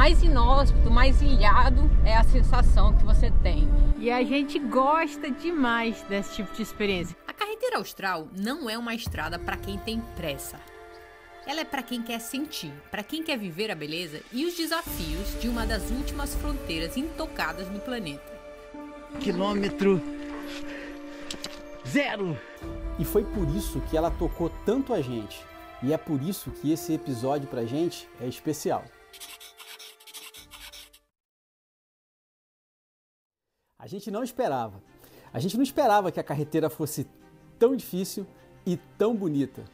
mais inóspito, mais ilhado é a sensação que você tem. E a gente gosta demais desse tipo de experiência. A Carretera Austral não é uma estrada para quem tem pressa. Ela é para quem quer sentir, para quem quer viver a beleza e os desafios de uma das últimas fronteiras intocadas no planeta. Quilômetro zero! E foi por isso que ela tocou tanto a gente. E é por isso que esse episódio pra gente é especial. A gente não esperava. A gente não esperava que a carreteira fosse tão difícil e tão bonita.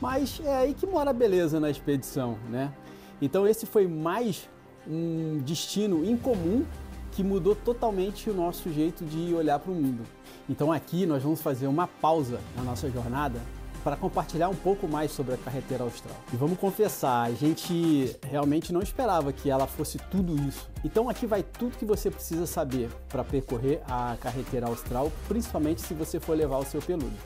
Mas é aí que mora a beleza na expedição, né? Então esse foi mais um destino incomum que mudou totalmente o nosso jeito de olhar para o mundo. Então aqui nós vamos fazer uma pausa na nossa jornada para compartilhar um pouco mais sobre a Carretera Austral. E vamos confessar, a gente realmente não esperava que ela fosse tudo isso. Então aqui vai tudo que você precisa saber para percorrer a Carretera Austral, principalmente se você for levar o seu peludo.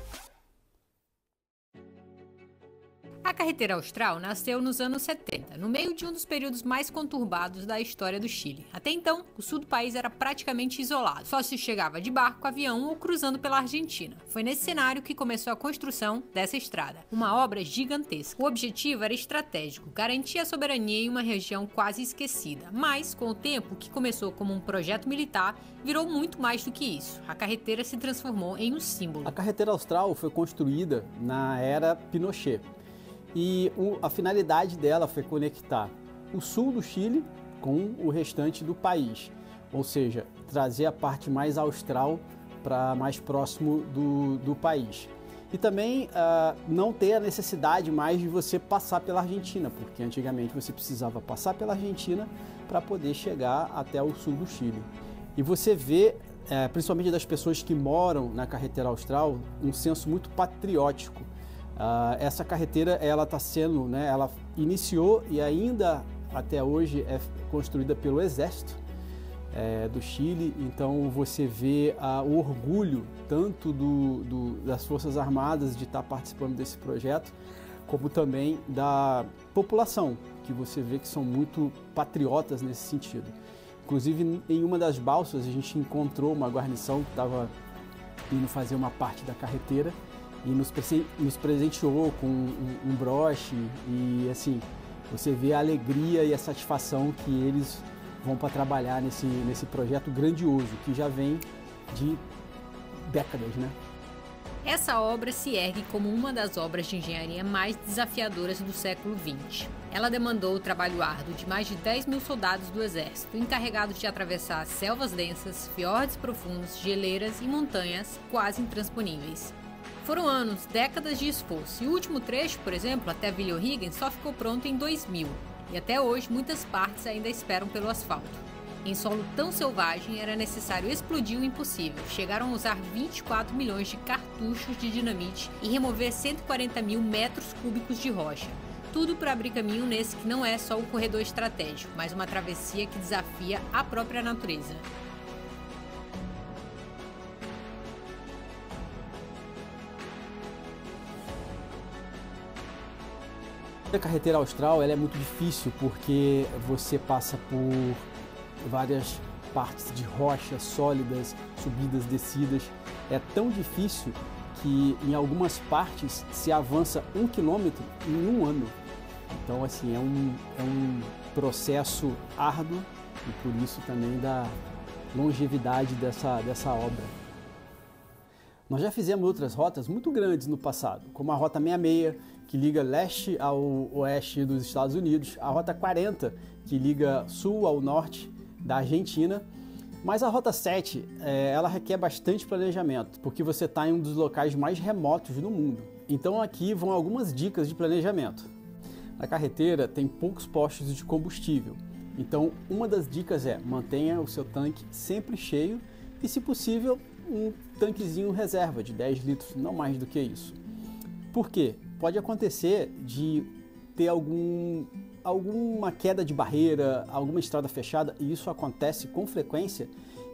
A Carretera Austral nasceu nos anos 70, no meio de um dos períodos mais conturbados da história do Chile. Até então, o sul do país era praticamente isolado, só se chegava de barco, avião ou cruzando pela Argentina. Foi nesse cenário que começou a construção dessa estrada, uma obra gigantesca. O objetivo era estratégico, garantir a soberania em uma região quase esquecida, mas com o tempo, o que começou como um projeto militar virou muito mais do que isso. A carreteira se transformou em um símbolo. A Carretera Austral foi construída na era Pinochet. E a finalidade dela foi conectar o sul do Chile com o restante do país, ou seja, trazer a parte mais austral para mais próximo do país. E também não ter a necessidade mais de você passar pela Argentina, porque antigamente você precisava passar pela Argentina para poder chegar até o sul do Chile. E você vê, principalmente das pessoas que moram na Carretera Austral, um senso muito patriótico. Essa carreteira ela está sendo, né, ela iniciou e ainda até hoje é construída pelo Exército do Chile. Então você vê o orgulho tanto das Forças Armadas de estar participando desse projeto, como também da população, que você vê que são muito patriotas nesse sentido. Inclusive em uma das balsas a gente encontrou uma guarnição que estava indo fazer uma parte da carreteira e nos presenteou com um broche e assim, você vê a alegria e a satisfação que eles vão para trabalhar nesse projeto grandioso, que já vem de décadas, né? Essa obra se ergue como uma das obras de engenharia mais desafiadoras do século XX. Ela demandou o trabalho árduo de mais de 10 mil soldados do exército, encarregados de atravessar selvas densas, fiordes profundos, geleiras e montanhas quase intransponíveis. Foram anos, décadas de esforço, e o último trecho, por exemplo, até Villa O'Higgins, só ficou pronto em 2000, e até hoje muitas partes ainda esperam pelo asfalto. Em solo tão selvagem, era necessário explodir o impossível. Chegaram a usar 24 milhões de cartuchos de dinamite e remover 140 mil metros cúbicos de rocha. Tudo para abrir caminho nesse que não é só um corredor estratégico, mas uma travessia que desafia a própria natureza. A Carretera Austral ela é muito difícil porque você passa por várias partes de rochas sólidas, subidas, descidas. É tão difícil que em algumas partes se avança 1 quilômetro em 1 ano. Então assim, é um processo árduo e por isso também da longevidade dessa obra. Nós já fizemos outras rotas muito grandes no passado, como a Rota 66, que liga leste ao oeste dos Estados Unidos, a Rota 40, que liga sul ao norte da Argentina, mas a Rota 7, ela requer bastante planejamento, porque você está em um dos locais mais remotos do mundo. Então aqui vão algumas dicas de planejamento. Na carreteira tem poucos postos de combustível, então uma das dicas é mantenha o seu tanque sempre cheio e, se possível, um tanquezinho reserva de 10 litros, não mais do que isso. Por quê? Pode acontecer de ter alguma queda de barreira, alguma estrada fechada, e isso acontece com frequência,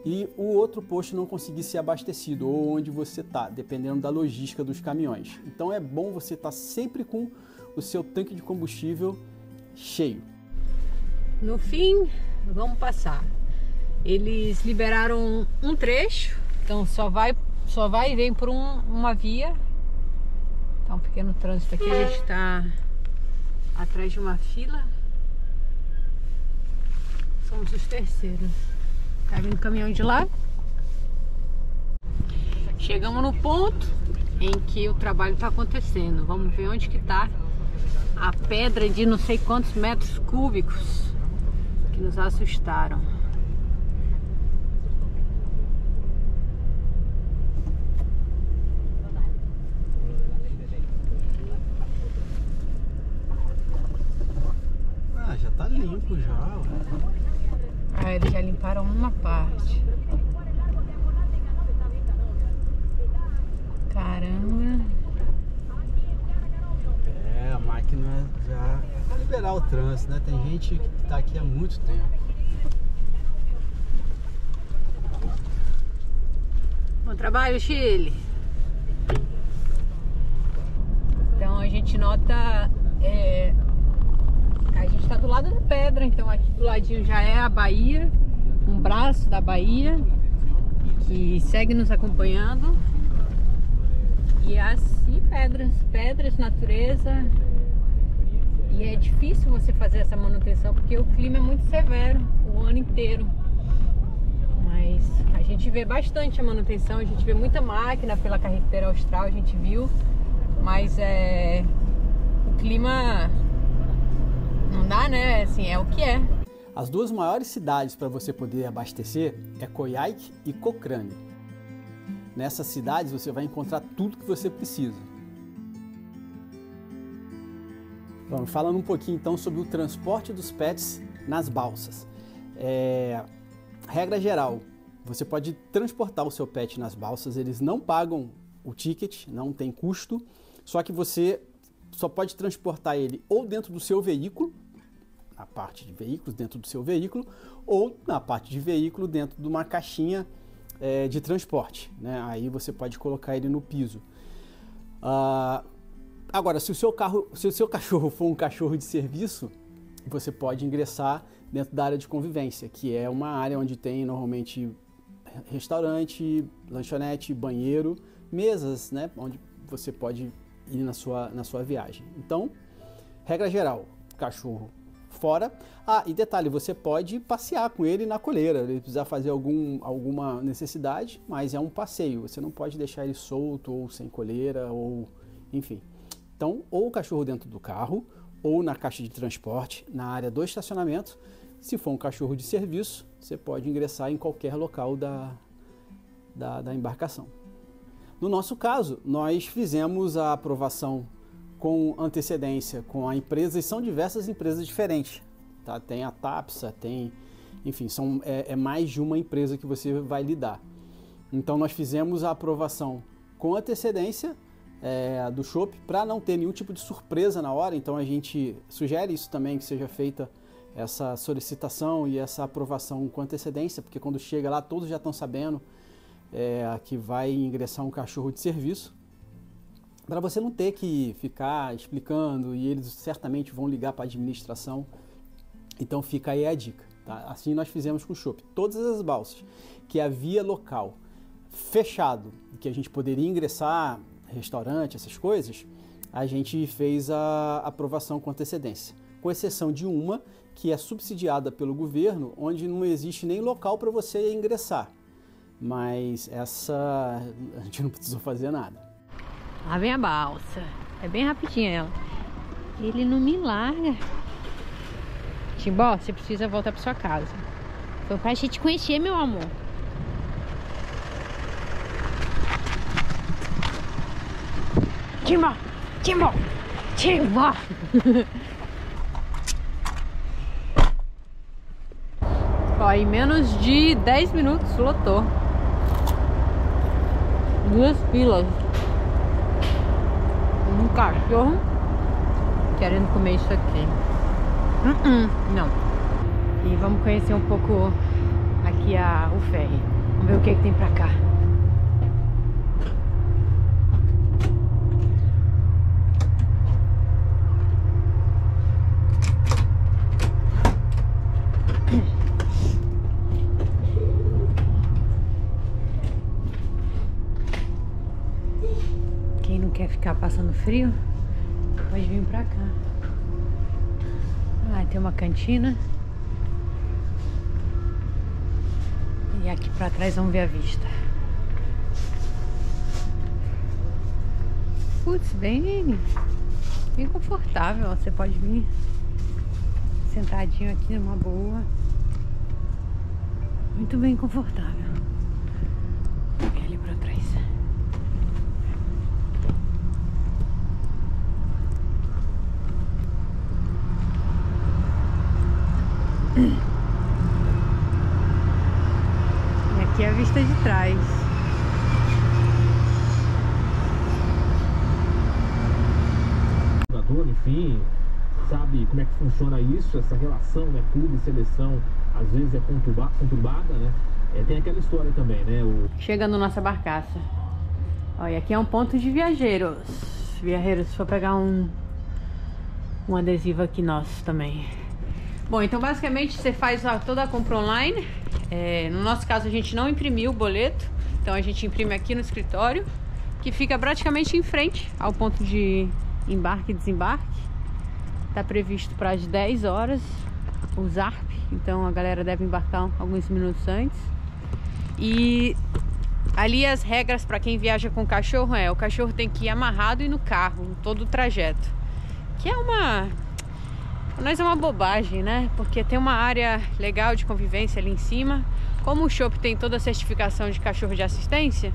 e o outro posto não conseguir ser abastecido, ou onde você está, dependendo da logística dos caminhões. Então é bom você estar sempre com o seu tanque de combustível cheio. No fim, vamos passar. Eles liberaram um trecho, então só vai e vem por uma via. Tá um pequeno trânsito aqui, a gente tá atrás de uma fila. Somos os terceiros. Tá vindo o caminhão de lá. Chegamos no ponto em que o trabalho tá acontecendo. Vamos ver onde que tá a pedra de não sei quantos metros cúbicos que nos assustaram. Ah, já tá limpo já. Ah, eles já limparam uma parte. Caramba. É, a máquina já vai liberar o trânsito, né? Tem gente que tá aqui há muito tempo. Bom trabalho, Chile. Então a gente nota, a gente está do lado da pedra, então aqui do ladinho já é a Bahia, um braço da Bahia que segue nos acompanhando. E assim, pedras, natureza. E é difícil você fazer essa manutenção porque o clima é muito severo o ano inteiro. Mas a gente vê bastante a manutenção, a gente vê muita máquina pela carretera austral, a gente viu. Mas o clima não dá, né? Assim, é o que é. As duas maiores cidades para você poder abastecer é Coyhaique e Cochrane. Nessas cidades você vai encontrar tudo que você precisa. Vamos falando um pouquinho então sobre o transporte dos pets nas balsas. Regra geral, você pode transportar o seu pet nas balsas, eles não pagam o ticket, não tem custo, só que você só pode transportar ele ou dentro do seu veículo, na parte de veículos dentro do seu veículo, ou na parte de veículo dentro de uma caixinha de transporte, né? Aí você pode colocar ele no piso. Agora, se o seu cachorro for um cachorro de serviço, você pode ingressar dentro da área de convivência, que é uma área onde tem normalmente restaurante, lanchonete, banheiro, mesas, né? Onde você pode ir na sua viagem. Então, regra geral, cachorro fora. E detalhe, você pode passear com ele na coleira, ele precisar fazer alguma necessidade, mas é um passeio, você não pode deixar ele solto ou sem coleira, ou enfim. Então, ou o cachorro dentro do carro, ou na caixa de transporte, na área do estacionamento. Se for um cachorro de serviço, você pode ingressar em qualquer local da embarcação. No nosso caso, nós fizemos a aprovação com antecedência com a empresa, e são diversas empresas diferentes, tá? Tem a Tapsa, enfim, é mais de uma empresa que você vai lidar. Então nós fizemos a aprovação com antecedência do Chopp para não ter nenhum tipo de surpresa na hora, então a gente sugere isso também, que seja feita essa solicitação e essa aprovação com antecedência, porque quando chega lá todos já estão sabendo que vai ingressar um cachorro de serviço, para você não ter que ficar explicando, e eles certamente vão ligar para a administração. Então fica aí a dica, tá? Assim nós fizemos com o Chopp. Todas as balsas que havia local fechado, que a gente poderia ingressar, restaurante, essas coisas, a gente fez a aprovação com antecedência, com exceção de uma que é subsidiada pelo governo, onde não existe nem local para você ingressar, mas essa a gente não precisou fazer nada. Lá vem a balsa. É bem rapidinha ela. Ele não me larga. Timbó, você precisa voltar pra sua casa. Foi pra gente conhecer, meu amor. Timbó! Timbó! Timbó! Ó, em menos de 10 minutos lotou. 2 filas. Um cachorro querendo comer isso aqui. Não. E vamos conhecer um pouco aqui o ferry. Vamos ver o que tem pra cá. tá passando frio, pode vir pra cá. Ah, tem uma cantina. E aqui pra trás vamos ver a vista. Putz, bem confortável. Você pode vir sentadinho aqui numa boa. Muito bem confortável. Vem ali pra trás. E aqui é a vista de trás. Enfim, sabe como é que funciona isso, essa relação, né, clube e seleção, às vezes é conturbada, né? Tem aquela história também, né? Chegando nossa barcaça. Olha, aqui é um ponto de viajeros. Viajeros, se for pegar um adesivo aqui nosso também. Bom, então basicamente você faz toda a compra online. No nosso caso a gente não imprimiu o boleto, então a gente imprime aqui no escritório, que fica praticamente em frente ao ponto de embarque e desembarque. Está previsto para as 10 horas o ZARP, então a galera deve embarcar alguns minutos antes. E ali as regras para quem viaja com cachorro o cachorro tem que ir amarrado e no carro, todo o trajeto. Que é mas é uma bobagem, né? Porque tem uma área legal de convivência ali em cima. Como o shopping tem toda a certificação de cachorro de assistência,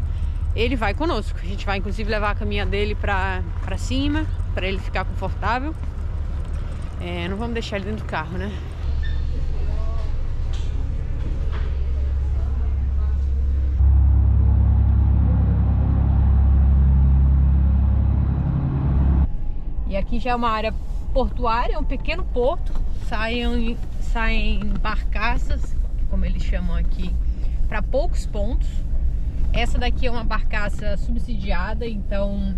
ele vai conosco. A gente vai inclusive levar a caminha dele pra cima, para ele ficar confortável. Não vamos deixar ele dentro do carro, né? E aqui já é uma área portuária, é um pequeno porto. Saem barcaças, como eles chamam aqui, para poucos pontos. Essa daqui é uma barcaça subsidiada, então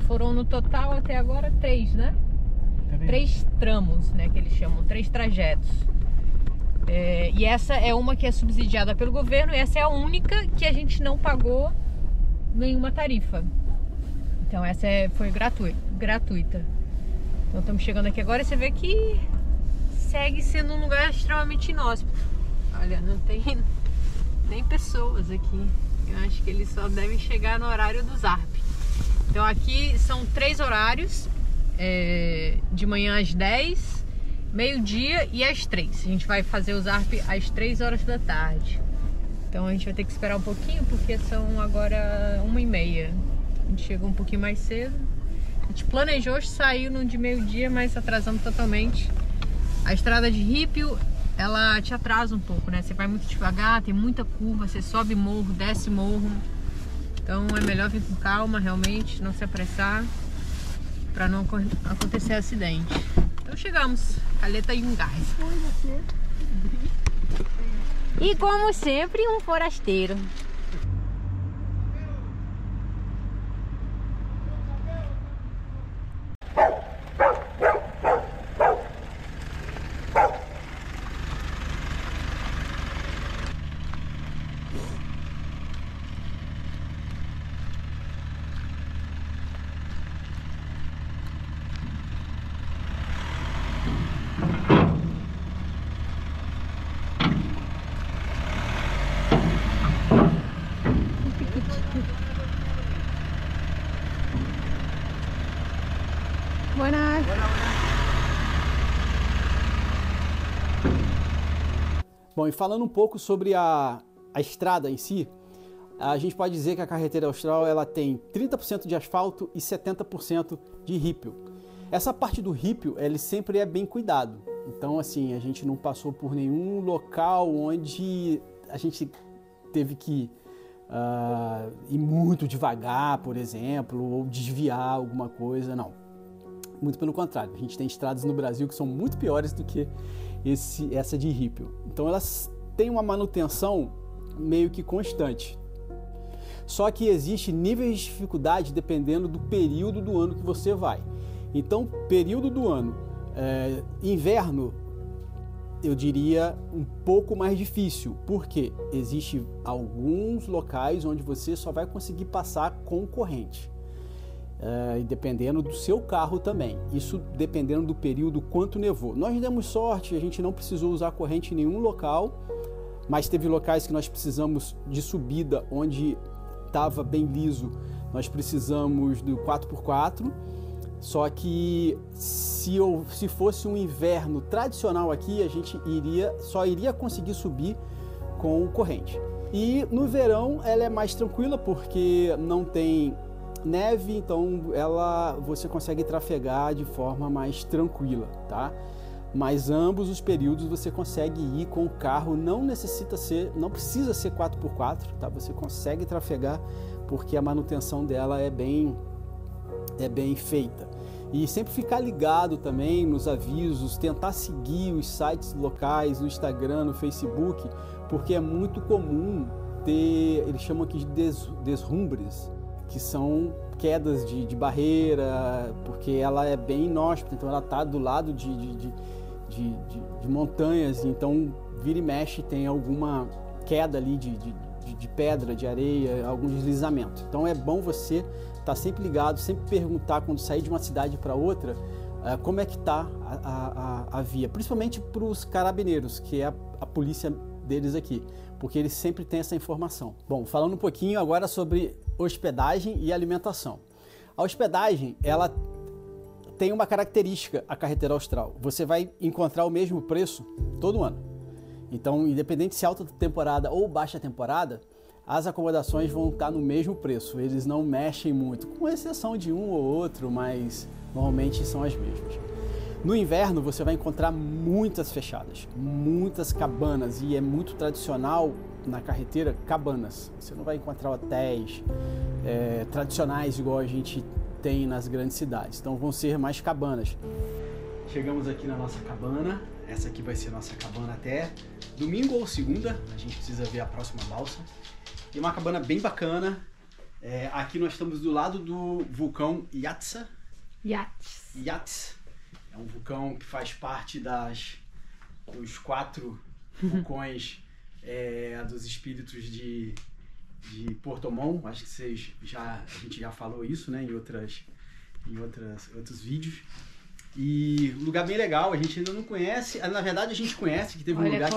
foram no total até agora 3, né? 3 tramos, né, que eles chamam, 3 trajetos. E essa é uma que é subsidiada pelo governo, e essa é a única que a gente não pagou nenhuma tarifa. Então essa foi gratuita. Então estamos chegando aqui agora e você vê que segue sendo um lugar extremamente inóspito. Olha, não tem nem pessoas aqui. Eu acho que eles só devem chegar no horário do ZARP. Então aqui são 3 horários, de manhã às 10, meio-dia e às 3. A gente vai fazer o ZARP às 3 horas da tarde. Então a gente vai ter que esperar um pouquinho, porque são agora 1h30. A gente chegou um pouquinho mais cedo. A gente planejou sair no de meio-dia, mas atrasamos totalmente. A estrada de Rípio, ela te atrasa um pouco, né? Você vai muito devagar, tem muita curva, você sobe morro, desce morro. Então é melhor vir com calma, realmente, não se apressar, para não acontecer acidente. Então chegamos, Caleta Yungay. E como sempre, um forasteiro. Buenas. Bom, e falando um pouco sobre a estrada em si, a gente pode dizer que a carretera austral ela tem 30% de asfalto e 70% de rípio. Essa parte do rípio, ele sempre é bem cuidado. Então, assim, a gente não passou por nenhum local onde a gente teve que ir muito devagar, por exemplo, ou desviar alguma coisa, não. Muito pelo contrário, a gente tem estradas no Brasil que são muito piores do que essa de rípio. Então elas têm uma manutenção meio que constante. Só que existe níveis de dificuldade dependendo do período do ano que você vai. Então, período do ano, inverno, eu diria um pouco mais difícil, porque existe alguns locais onde você só vai conseguir passar com corrente. e dependendo do seu carro também. Isso dependendo do período, quanto nevou. Nós demos sorte, a gente não precisou usar corrente em nenhum local, mas teve locais que nós precisamos de subida onde estava bem liso, nós precisamos do 4x4, só que se fosse um inverno tradicional aqui, a gente só iria conseguir subir com corrente. E no verão ela é mais tranquila porque não tem neve, então você consegue trafegar de forma mais tranquila, tá? Mas ambos os períodos você consegue ir com o carro, não precisa ser 4x4, tá? Você consegue trafegar porque a manutenção dela é bem feita. E sempre ficar ligado também nos avisos, tentar seguir os sites locais, no Instagram, no Facebook, porque é muito comum ter, eles chamam aqui de desrumbres, que são quedas de barreira, porque ela é bem inóspita, então ela está do lado de montanhas, então vira e mexe tem alguma queda ali de pedra, de areia, algum deslizamento. Então é bom você estar sempre ligado, sempre perguntar quando sair de uma cidade para outra como é que está a via, principalmente para os carabineiros, que é a polícia deles aqui, porque eles sempre têm essa informação. Bom, falando um pouquinho agora sobre hospedagem e alimentação. A hospedagem, ela tem uma característica, a Carreteira Austral. Você vai encontrar o mesmo preço todo ano. Então, independente se é alta temporada ou baixa temporada, as acomodações vão estar no mesmo preço. Eles não mexem muito, com exceção de um ou outro, mas normalmente são as mesmas. No inverno, você vai encontrar muitas fechadas, muitas cabanas, e é muito tradicional na carreteira cabanas. Você não vai encontrar hotéis tradicionais igual a gente tem nas grandes cidades, então vão ser mais cabanas. Chegamos aqui na nossa cabana, essa aqui vai ser nossa cabana até domingo ou segunda, a gente precisa ver a próxima balsa. E uma cabana bem bacana, aqui nós estamos do lado do vulcão Yahtse. É um vulcão que faz parte dos 4 vulcões dos espíritos de Portomão. Acho que a gente já falou isso, né, em outros vídeos. E um lugar bem legal, a gente ainda não conhece. Na verdade a gente conhece, que teve um lugar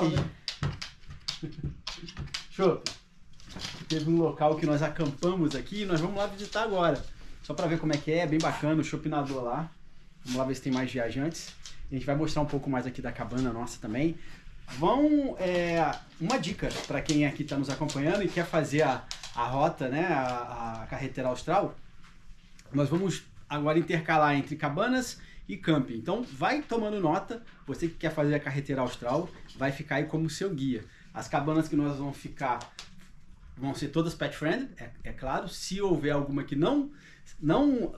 teve um local que nós acampamos aqui e nós vamos lá visitar agora. Só para ver como é que é, bem bacana, o chopinador lá. Vamos lá ver se tem mais viajantes. A gente vai mostrar um pouco mais aqui da cabana nossa também. Uma dica para quem aqui está nos acompanhando e quer fazer a rota, né, a Carreteira Austral. Nós vamos agora intercalar entre cabanas e camping. Então vai tomando nota, você que quer fazer a Carreteira Austral, vai ficar aí como seu guia. As cabanas que nós vamos ficar vão ser todas pet friendly, é claro. Se houver alguma que não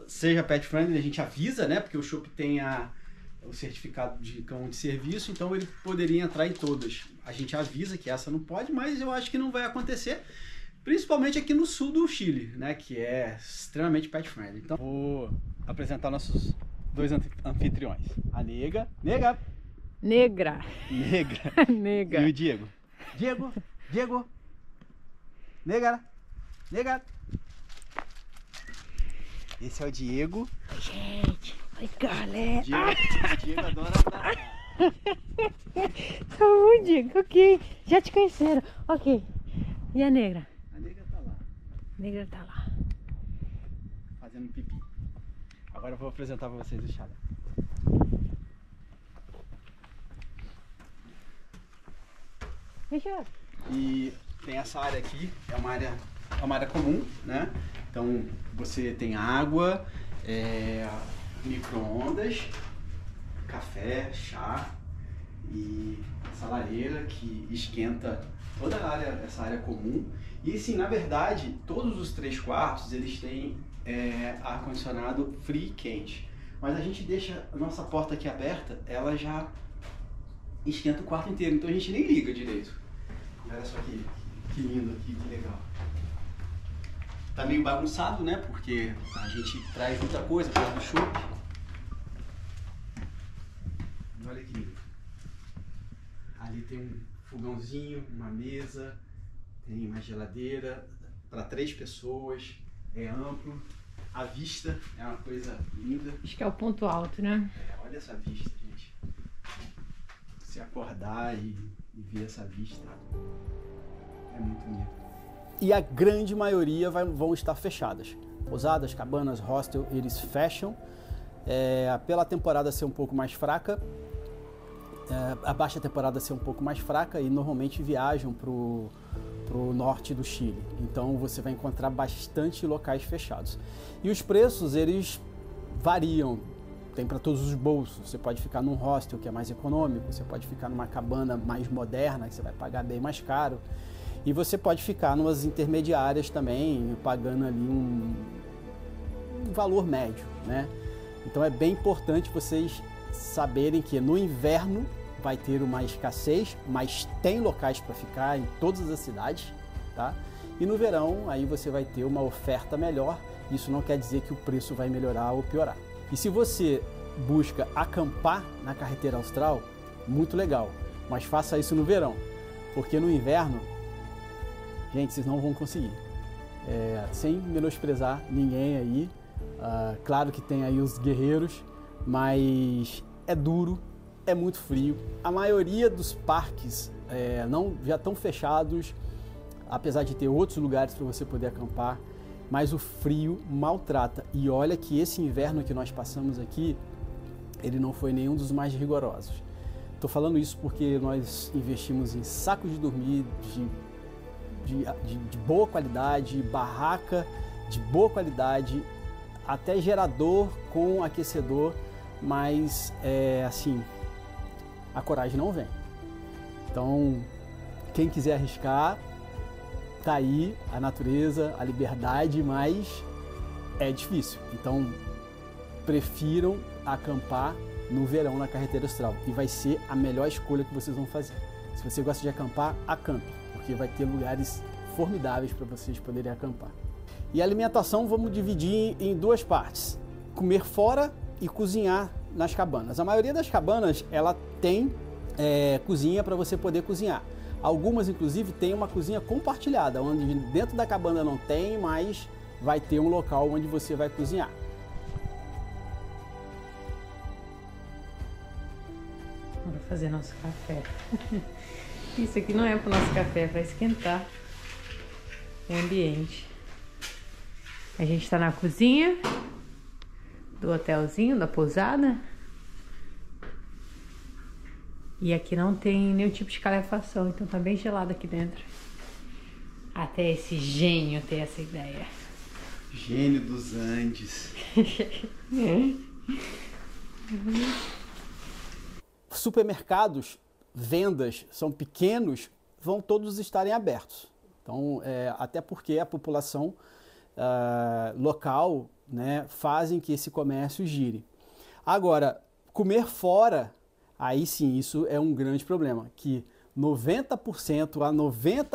seja pet friendly, a gente avisa, né? Porque o Chopp tem o certificado de cão de serviço, então ele poderia entrar em todas. A gente avisa que essa não pode, mas eu acho que não vai acontecer, principalmente aqui no sul do Chile, né? Que é extremamente pet friendly. Então vou apresentar nossos 2 anfitriões. A Negra. E o Diego. Negra. Esse é o Diego. Gente, oi galera. Diego adora andar. Oi, Diego, ok. Já te conheceram. Ok. E a Negra? A Negra tá lá. Negra tá lá. Fazendo pipi. Agora eu vou apresentar pra vocês o chalé. E tem essa área aqui, é uma área comum, né? Então você tem água, micro-ondas, café, chá e essa lareira que esquenta toda essa área comum. E sim, na verdade, todos os 3 quartos eles têm ar-condicionado frio e quente. Mas a gente deixa a nossa porta aqui aberta, ela já esquenta o quarto inteiro, então a gente nem liga direito. Olha só que lindo aqui, que legal. Tá meio bagunçado, né? Porque a gente traz muita coisa para do Chopp. Olha que lindo. Ali tem um fogãozinho, uma mesa, tem uma geladeira para 3 pessoas, é amplo. A vista é uma coisa linda. Acho que é o ponto alto, né? Olha essa vista, gente. Se acordar e ver essa vista é muito bonito. E a grande maioria vão estar fechadas. Pousadas, cabanas, hostel, eles fecham. Pela temporada ser um pouco mais fraca, a baixa temporada ser um pouco mais fraca, e normalmente viajam para o norte do Chile. Então você vai encontrar bastante locais fechados. E os preços, eles variam. Tem para todos os bolsos. Você pode ficar num hostel que é mais econômico, você pode ficar numa cabana mais moderna, que você vai pagar bem mais caro. E você pode ficar numas intermediárias também, pagando ali um valor médio, né? Então é bem importante vocês saberem que no inverno vai ter uma escassez, mas tem locais para ficar em todas as cidades, tá? E no verão aí você vai ter uma oferta melhor. Isso não quer dizer que o preço vai melhorar ou piorar. E se você busca acampar na carretera austral, muito legal, mas faça isso no verão, porque no inverno, gente, vocês não vão conseguir. Sem menosprezar ninguém aí, claro que tem aí os guerreiros, mas é duro, é muito frio. A maioria dos parques já estão fechados, apesar de ter outros lugares para você poder acampar, mas o frio maltrata. E olha que esse inverno que nós passamos aqui, ele não foi nenhum dos mais rigorosos. Estou falando isso porque nós investimos em saco de dormir de boa qualidade, barraca de boa qualidade, até gerador com aquecedor, mas assim, a coragem não vem. Então, quem quiser arriscar, tá aí a natureza, a liberdade, mas é difícil. Então, prefiram acampar no verão na carretera austral, e vai ser a melhor escolha que vocês vão fazer. Se você gosta de acampar, acampe, porque vai ter lugares formidáveis para vocês poderem acampar. E a alimentação vamos dividir em duas partes: comer fora e cozinhar nas cabanas. A maioria das cabanas ela tem cozinha para você poder cozinhar. Algumas inclusive tem uma cozinha compartilhada, onde dentro da cabana não tem, mas vai ter um local onde você vai cozinhar. Bora fazer nosso café. Isso aqui não é para o nosso café, é para esquentar o ambiente. A gente está na cozinha do hotelzinho, da pousada. E aqui não tem nenhum tipo de calefação, então tá bem gelado aqui dentro. Até esse gênio ter essa ideia. Gênio dos Andes. Supermercados, vendas são pequenos, vão todos estarem abertos. Então, até porque a população local, né, fazem que esse comércio gire. Agora, comer fora, aí sim, isso é um grande problema, que 90%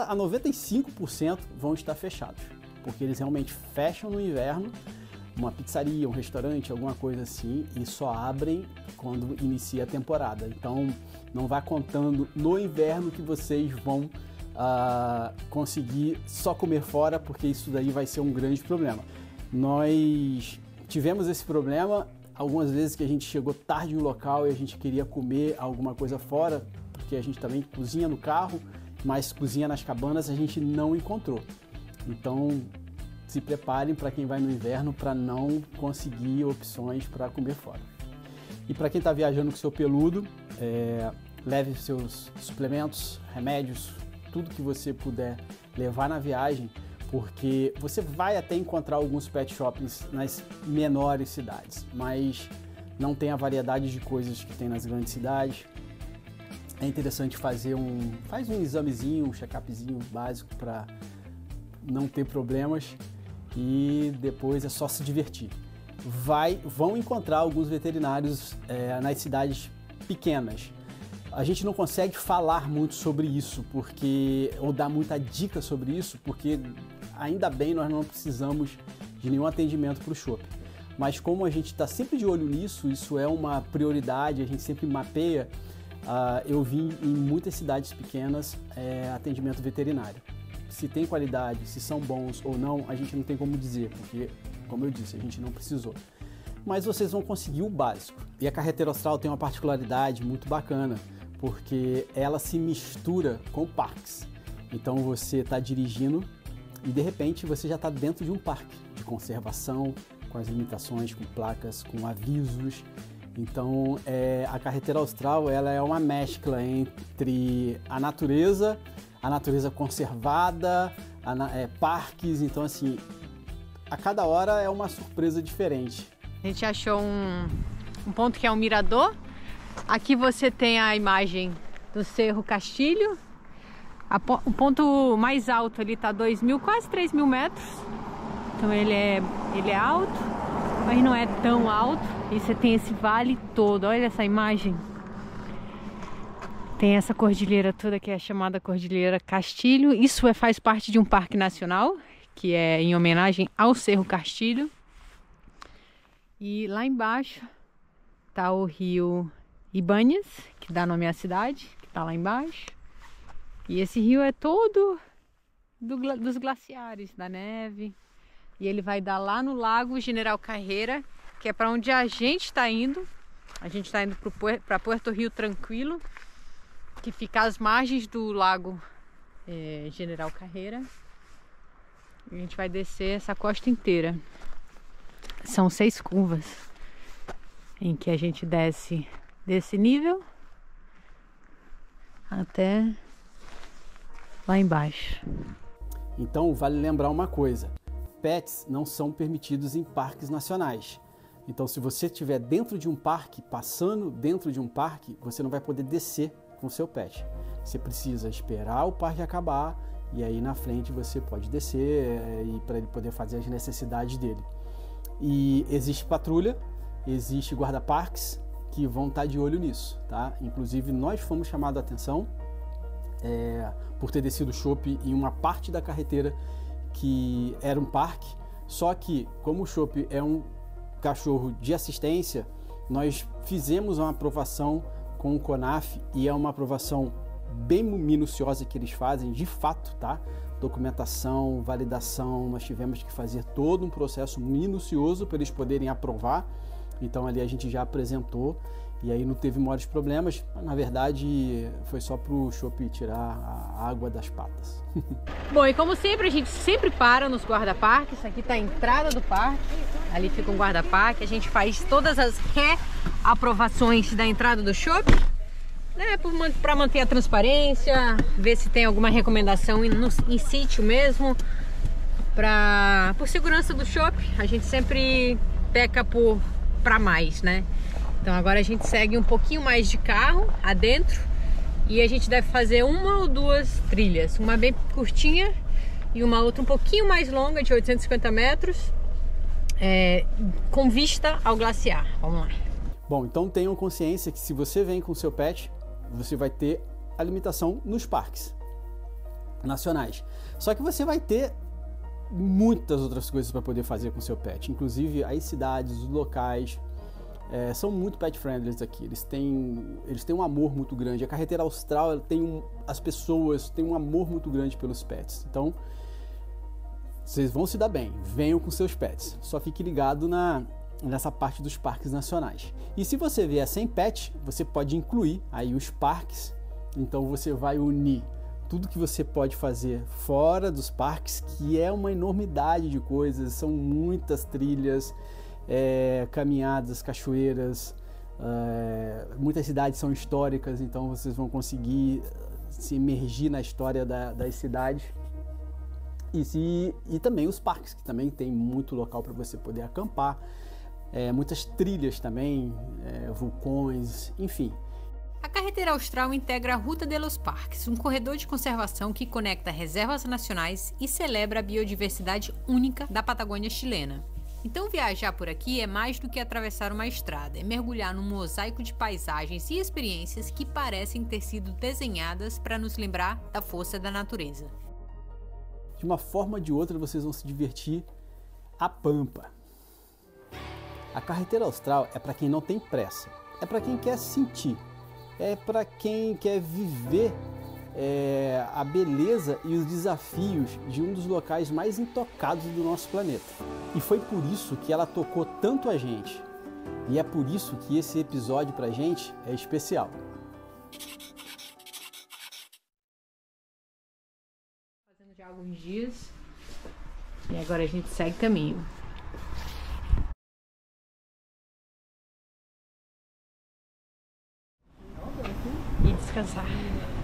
a 95% vão estar fechados, porque eles realmente fecham no inverno, uma pizzaria, um restaurante, alguma coisa assim, e só abrem quando inicia a temporada. Então, não vá contando no inverno que vocês vão conseguir só comer fora, porque isso daí vai ser um grande problema. Nós tivemos esse problema algumas vezes que a gente chegou tarde no local e a gente queria comer alguma coisa fora, porque a gente também cozinha no carro, mas cozinha nas cabanas a gente não encontrou. Então, se preparem para quem vai no inverno para não conseguir opções para comer fora. E para quem está viajando com seu peludo, leve seus suplementos, remédios, tudo que você puder levar na viagem, porque você vai até encontrar alguns pet shops nas menores cidades, mas não tem a variedade de coisas que tem nas grandes cidades. É interessante fazer um examezinho, um check-upzinho básico para não ter problemas, e depois é só se divertir. Vão encontrar alguns veterinários nas cidades pequenas. A gente não consegue falar muito sobre isso, ou dar muita dica sobre isso, porque ainda bem nós não precisamos de nenhum atendimento para o shopping. Mas como a gente está sempre de olho nisso, isso é uma prioridade, a gente sempre mapeia. Eu vi em muitas cidades pequenas atendimento veterinário. se tem qualidade, se são bons ou não, a gente não tem como dizer, porque, como eu disse, a gente não precisou. Mas vocês vão conseguir o básico. E a carreteira austral tem uma particularidade muito bacana, porque ela se mistura com parques. Então você está dirigindo e de repente você já está dentro de um parque de conservação, com as limitações, com placas, com avisos. Então a carreteira austral ela é uma mescla entre a natureza conservada, parques. Então assim, a cada hora é uma surpresa diferente. A gente achou um ponto que é um mirador. Aqui você tem a imagem do Cerro Castilho. O ponto mais alto ali está 2.000, quase 3.000 metros. Então ele é alto, mas não é tão alto. E você tem esse vale todo. Olha essa imagem. Tem essa cordilheira toda que é chamada Cordilheira Castilho. Isso faz parte de um parque nacional, que é em homenagem ao Cerro Castilho. E lá embaixo está o rio Ibanhas, que dá nome à cidade, que está lá embaixo. E esse rio é todo dos glaciares, da neve. E ele vai dar lá no Lago General Carreira, que é para onde a gente está indo. A gente está indo para Puerto Rio Tranquilo, que fica às margens do Lago General Carreira. E a gente vai descer essa costa inteira. São 6 curvas em que a gente desce desse nível até lá embaixo. Então vale lembrar uma coisa, pets não são permitidos em parques nacionais. Então se você estiver dentro de um parque, passando dentro de um parque, você não vai poder descer com o seu pet. Você precisa esperar o parque acabar e aí na frente você pode descer e para ele poder fazer as necessidades dele. E existe patrulha, existe guarda-parques que vão estar de olho nisso, tá? Inclusive nós fomos chamados a atenção por ter descido o chopp em uma parte da carreteira que era um parque, só que como o chopp é um cachorro de assistência, nós fizemos uma aprovação com o CONAF e é uma aprovação bem minuciosa que eles fazem, de fato, tá? Documentação, validação, nós tivemos que fazer todo um processo minucioso para eles poderem aprovar. Então ali a gente já apresentou e aí não teve maiores problemas. Na verdade foi só para o chopp tirar a água das patas. Bom, e como sempre, a gente sempre para nos guarda-parques. Aqui está a entrada do parque, ali fica um guarda-parque. A gente faz todas as reaprovações da entrada do chopp, né, para manter a transparência, ver se tem alguma recomendação em sítio mesmo, por segurança do chopp. A gente sempre peca para mais, né? Então agora a gente segue um pouquinho mais de carro adentro e a gente deve fazer 1 ou 2 trilhas, uma bem curtinha e uma outra um pouquinho mais longa, de 850 metros, com vista ao glaciar. Vamos lá. Bom, então tenham consciência que se você vem com o seu pet, você vai ter a limitação nos parques nacionais. Só que você vai ter muitas outras coisas para poder fazer com o seu pet. Inclusive as cidades, os locais são muito pet friendly aqui. Eles têm um amor muito grande. A carreteira austral as pessoas têm um amor muito grande pelos pets. Então vocês vão se dar bem. Venham com seus pets. Só fique ligado nessa parte dos parques nacionais. E se você vier sem pet, você pode incluir aí os parques. Então você vai unir tudo que você pode fazer fora dos parques, que é uma enormidade de coisas, são muitas trilhas, caminhadas, cachoeiras, muitas cidades são históricas, então vocês vão conseguir se imergir na história das cidades. E também os parques, que também tem muito local para você poder acampar. Muitas trilhas também, vulcões, enfim. A carreteira austral integra a Ruta de los Parques, um corredor de conservação que conecta reservas nacionais e celebra a biodiversidade única da Patagônia chilena. Então viajar por aqui é mais do que atravessar uma estrada, é mergulhar num mosaico de paisagens e experiências que parecem ter sido desenhadas para nos lembrar da força da natureza. De uma forma ou de outra vocês vão se divertir a pampa. A carreteira austral é para quem não tem pressa, é para quem quer sentir, é para quem quer viver a beleza e os desafios de um dos locais mais intocados do nosso planeta. E foi por isso que ela tocou tanto a gente. E é por isso que esse episódio pra gente é especial. Fazendo já alguns dias e agora a gente segue caminho. E descansar.